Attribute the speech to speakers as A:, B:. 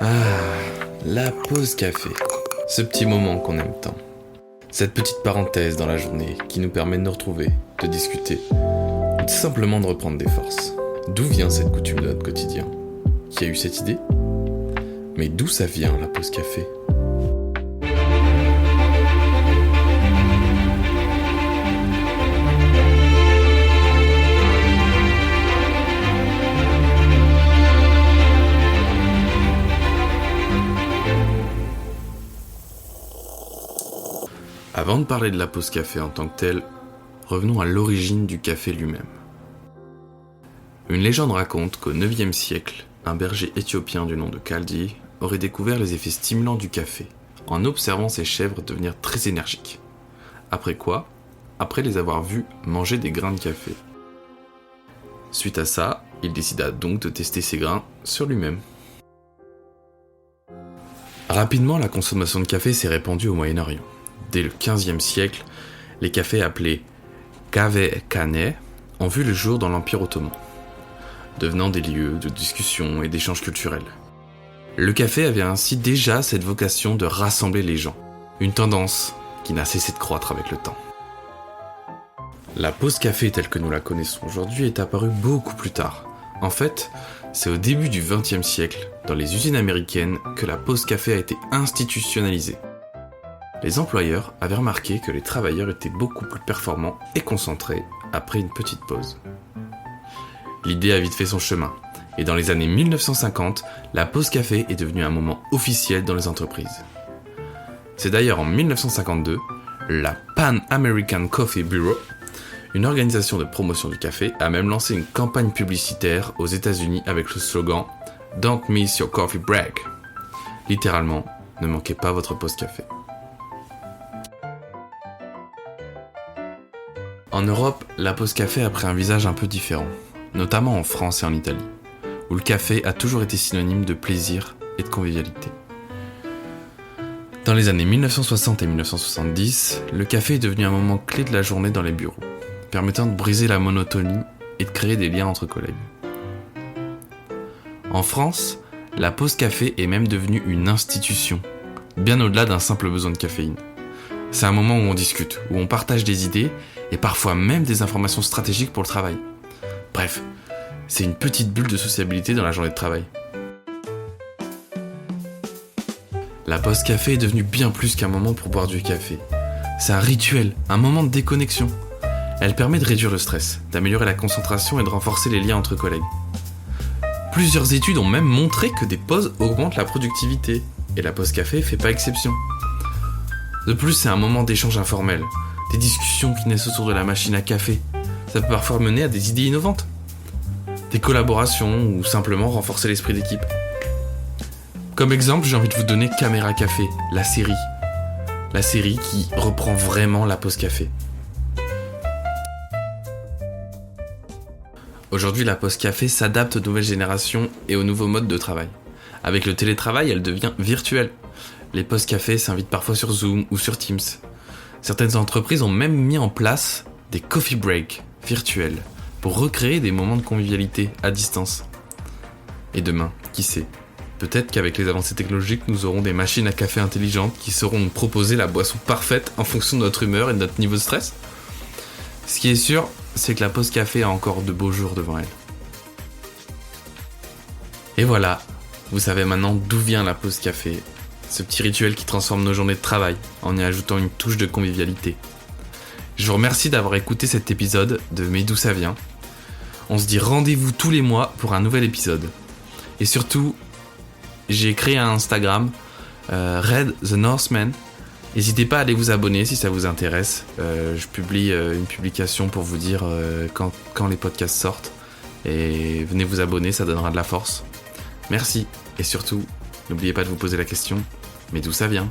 A: Ah, la pause café. Ce petit moment qu'on aime tant. Cette petite parenthèse dans la journée qui nous permet de nous retrouver, de discuter, ou simplement de reprendre des forces. D'où vient cette coutume de notre quotidien ? Qui a eu cette idée ? Mais d'où ça vient la pause café ? Avant de parler de la pause café en tant que telle, revenons à l'origine du café lui-même. Une légende raconte qu'au IXe siècle, un berger éthiopien du nom de Kaldi aurait découvert les effets stimulants du café en observant ses chèvres devenir très énergiques. Après les avoir vues manger des grains de café. Suite à ça, il décida donc de tester ces grains sur lui-même. Rapidement, la consommation de café s'est répandue au Moyen-Orient. Dès le XVe siècle, les cafés appelés kahvekhane ont vu le jour dans l'Empire ottoman, devenant des lieux de discussion et d'échanges culturels. Le café avait ainsi déjà cette vocation de rassembler les gens, une tendance qui n'a cessé de croître avec le temps. La pause café telle que nous la connaissons aujourd'hui est apparue beaucoup plus tard. En fait, c'est au début du XXe siècle, dans les usines américaines, que la pause café a été institutionnalisée. Les employeurs avaient remarqué que les travailleurs étaient beaucoup plus performants et concentrés après une petite pause. L'idée a vite fait son chemin, et dans les années 1950, la pause café est devenue un moment officiel dans les entreprises. C'est d'ailleurs en 1952, la Pan American Coffee Bureau, une organisation de promotion du café, a même lancé une campagne publicitaire aux États-Unis avec le slogan « Don't miss your coffee break ». Littéralement, ne manquez pas votre pause café. En Europe, la pause café a pris un visage un peu différent, notamment en France et en Italie, où le café a toujours été synonyme de plaisir et de convivialité. Dans les années 1960 et 1970, le café est devenu un moment clé de la journée dans les bureaux, permettant de briser la monotonie et de créer des liens entre collègues. En France, la pause café est même devenue une institution, bien au-delà d'un simple besoin de caféine. C'est un moment où on discute, où on partage des idées et parfois même des informations stratégiques pour le travail. Bref, c'est une petite bulle de sociabilité dans la journée de travail. La pause café est devenue bien plus qu'un moment pour boire du café. C'est un rituel, un moment de déconnexion. Elle permet de réduire le stress, d'améliorer la concentration et de renforcer les liens entre collègues. Plusieurs études ont même montré que des pauses augmentent la productivité, et la pause café fait pas exception. De plus, c'est un moment d'échange informel, des discussions qui naissent autour de la machine à café. Ça peut parfois mener à des idées innovantes, des collaborations ou simplement renforcer l'esprit d'équipe. Comme exemple, j'ai envie de vous donner Caméra Café, la série. La série qui reprend vraiment la pause café. Aujourd'hui, la pause café s'adapte aux nouvelles générations et aux nouveaux modes de travail. Avec le télétravail, elle devient virtuelle. Les pauses café s'invitent parfois sur Zoom ou sur Teams. Certaines entreprises ont même mis en place des coffee breaks virtuels pour recréer des moments de convivialité à distance. Et demain, qui sait ? Peut-être qu'avec les avancées technologiques, nous aurons des machines à café intelligentes qui sauront nous proposer la boisson parfaite en fonction de notre humeur et de notre niveau de stress. Ce qui est sûr, c'est que la pause café a encore de beaux jours devant elle. Et voilà, vous savez maintenant d'où vient la pause café. Ce petit rituel qui transforme nos journées de travail en y ajoutant une touche de convivialité. Je vous remercie d'avoir écouté cet épisode de Mais d'où ça vient. On se dit rendez-vous tous les mois pour un nouvel épisode. Et surtout, j'ai créé un Instagram, Red the Northman. N'hésitez pas à aller vous abonner si ça vous intéresse. Je publie une publication pour vous dire quand les podcasts sortent. Et venez vous abonner, ça donnera de la force. Merci. Et surtout, n'oubliez pas de vous poser la question, mais d'où ça vient ?